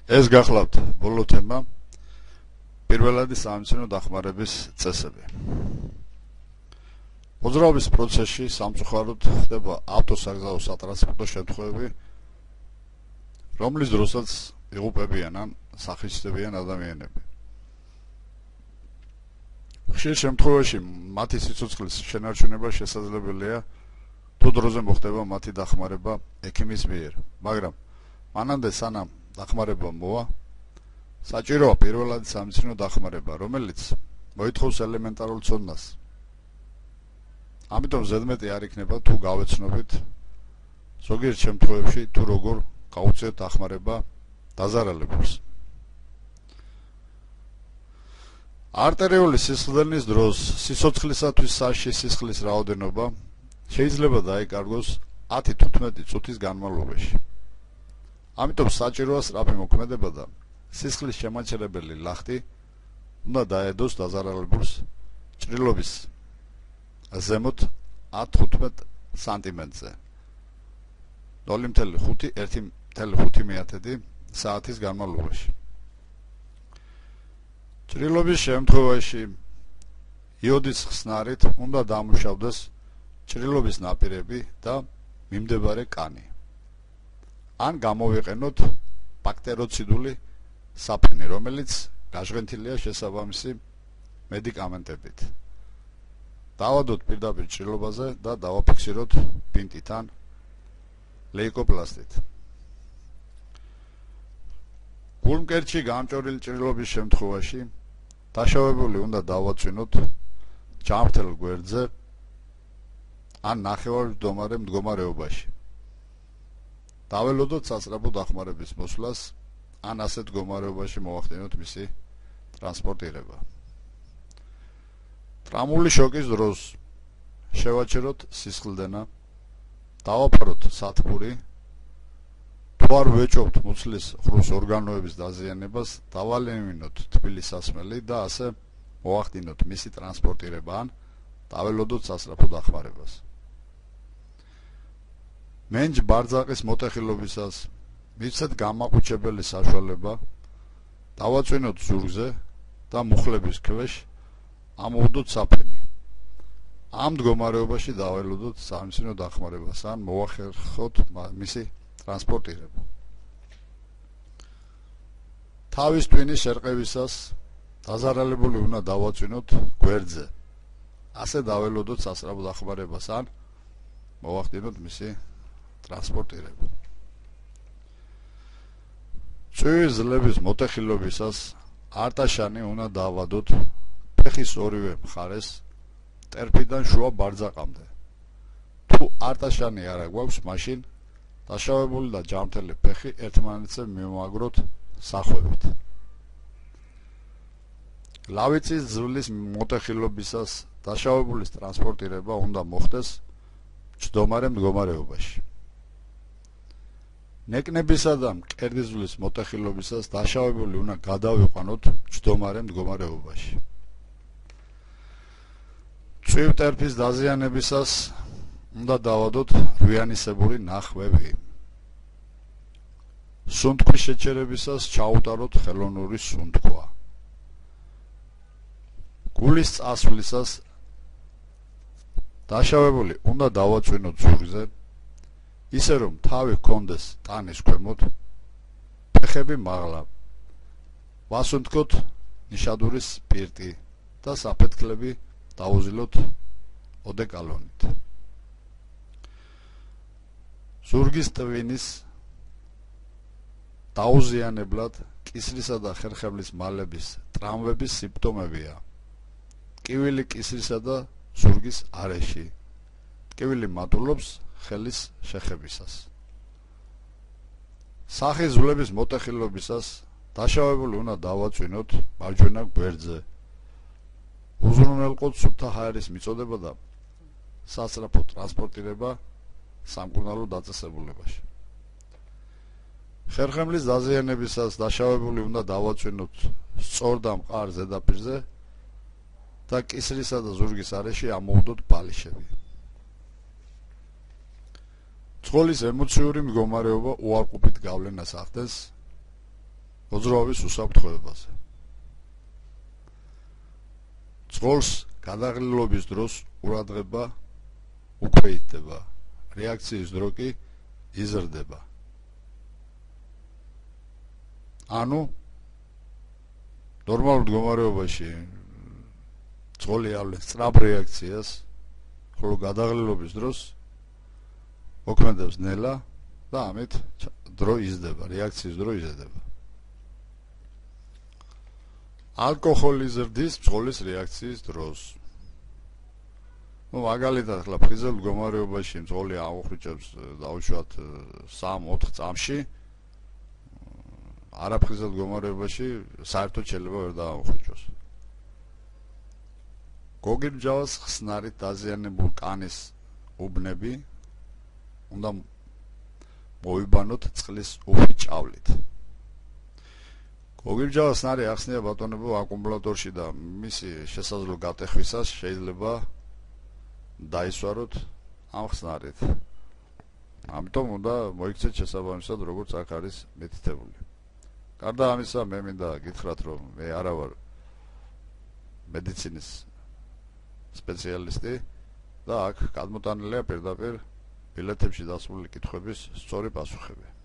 ეს გახლავთ ბოლო თემა პირველადი სამეცნიერო დახმარების წესები. მოძრაობის პროცესში სამწუხაროდ ხდება ავტოსაგზაო სატრანსპორტო შემთხვევები, რომლის დროსაც იღუპებიან ან სახისდებიან ადამიანები. ხშირ შემთხვევაში მათი სიცოცხლის შენარჩუნება შესაძლებელია თუ დროზე მოხდება მათი დახმარება ექიმის მიერ, მაგრამ მანამდე სანამ დახმარება მოვა, საჭიროა პირველადი სამეცნიერო დახმარება, რომელიც მოითხოვს ელემენტარულ ცოდნას. ამიტომ ზედმეტი არ იქნება თუ გავეცნობით ზოგიერთ შემთხვევებში თუ როგორ გაუწიოთ დახმარება დაზარალებულს. არტერიული სისხლდენის დროს სიცოცხლისათვის სასში სისხლის რაოდენობა შეიძლება დაიკარგოს 10-15 წუთის განმავლობაში. ამიტომ საჭიროა სწრაფი მოქმედება და სისხლის შემაჩერებელი ლახტი უნდა დაედოს დაზარალებულს ჭრილობის ზემოთ 10-15 სანტიმეტრზე 0.5-1.5 საათის განმავლობაში. ჭრილობის შემთხვევაში იოდის ხსნარით უნდა დამუშავდეს ჭრილობის ნაპირები და მიმდებარე კანი. ან გამოვიყენოთ ბაქტეროციდული საფრენი, რომელიც გაჟღენთილია შესაბამისი მედიკამენტებით. დავადოთ პირდაპირ ჭრილობაზე და დავაფიქსიროთ ბინტით ან ლეიკოპლასტით. გულმკერდში გამჭრილი ჭრილობის შემთხვევაში დაშავებული უნდა დავაწვინოთ ჯამრთელ გვერდზე ან ნახევარმდგომარე მდგომარეობაში. დაველოდოთ სასწრაფო დახმარების მოსვლას ან ასეთ მდგომარეობაში მოვახდინოთ მისი ტრანსპორტირება. ტრამული შოკის დროს შევაჩეროთ სისხლდენა, დავაფაროთ სათბური, თუ არ ვეჭობთ მუცლის ღრუს ორგანოების დაზიანებას, დავალევინოთ თბილი სასმელი და ასე მოვახდინოთ მისი ტრანსპორტირება ან დაველოდოთ სასწრაფო დახმარებას. მენჯ ბარძაყის მოტეხილობისას მივცეთ გამაყუჩებელი საშუალება, დავაწვინოთ ზურგზე და მუხლების ქვეშ ამოვდოთ საფრენი. ამ მდგომარეობაში დაველოდოთ სამეცნიერო დახმარებას ან მოვახერხოთ მისი ტრანსპორტირება. თავის ტვინის შერყევისას დაზარალებული უნდა დავაწვინოთ გვერდზე. ასე დაველოდოთ სასწრაფო დახმარებას ან მოვახდინოთ მისი ტრანსპორტირება. წვივის ძლების მოტეხილობისას არტაშანი უნდა დავადოთ ფეხის ორივე მხარეს ტერფიდან შუა ბარძაყამდე. თუ არტაშანი არ აქვს, მაშინ დაშავებული და ჯამრთელი ფეხი ერთმანეთზე მივმაგროთ სახვევით. ლავიწის ძვლის მოტეხილობისას დაშავებულის ტრანსპორტირება უნდა მოხდეს მჯდომარე მდგომარეობაში. ნეკნებისა და მკერდის ძვლის მოტეხილობისას დაშავებული უნდა გადავიყვანოთ მჯდომარე მდგომარეობაში. წვივ-ტერფის დაზიანებისას უნდა დავადოთ რვიანისებური ნახვევი. სუნთქვის შეჩერებისას ჩაუტაროთ ხელოვნური სუნთქვა. გულის წასვლისას დაშავებული უნდა დავაწვინოთ ზურგზე, ისე რომ თავი ჰქონდეს ტანის ქვემოთ, ფეხები მაღლა. ვასუნთქოთ ნიშადურის სპირტი და საფეთქლები დაუზილოთ ოდეკალონით. ზურგის ტვინის დაუზიანებლად კისრისა და ხერხემლის მალების ტრამვების სიმპტომებია: ტკივილი კისრისა და ზურგის არეში, ტკივილი მატულობს ხელის შეხებისას. სახის ძვლების მოტეხილობისას დაშავებული უნდა დავაწვინოთ მარჯვენა გვერდზე. უზრუნველყოთ სუფთა ჰაერის მიწოდება და სასწრაფო ტრანსპორტირება სამკურნალო დაწესებულებაში. ხერხემლის დაზიანებისას დაშავებული უნდა დავაწვინოთ სწორ და მყარ ზედაპირზე და კისრისა და ზურგის არეში ამოვდოთ ბალიშები. ცხოველის ემოციური მდგომარეობა უარყოფით გავლენას ახდენს მოძრაობის უსაფრთხოებაზე. წყოლს გადაღლილობის დროს ყურადღება უკვე იდება, რეაქციის დრო კი იზრდება. ანუ ნორმალურ მდგომარეობაში წყოლი ავლენს სწრაფ რეაქციას, ხოლო გადაღლილობის დროს მოქმედებს ნელა და ამით დრო იზრდება, რეაქციის დრო იზრდება. ალკოჰოლი ზრდის წყოლის რეაქციის დროს. მაგალითად, ახლა ფხიზელ მდგომარეობაში წყოლი აუხრიჭებს დაუშვათ 3-4 წამში, არაფხიზელ მდგომარეობაში საერთოდ შეიძლება ვერ დააუხრიჭოს. გოგირბჯავას ხსნარით დაზიანებულ კანის უბნები უნდა მოიბანოთ წყლის უფი ჭავლით. გოგირბჯავას ხსნარი ახსნია ბატონებო აკუმულატორში და მისი შესაძლო გატეხვისას შეიძლება დაისვაროთ ამ ხსნარით. ამიტომ უნდა მოიქცეთ შესაბამისად როგორც აქ არის მითითებული. გარდა ამისა მე მინდა გითხრათ რომ მე არა ვარ მედიცინის სპეციალისტი და აქ გადმოტანილია პირდაპირ ბილეთებში დასმული კითხვების სწორი პასუხები.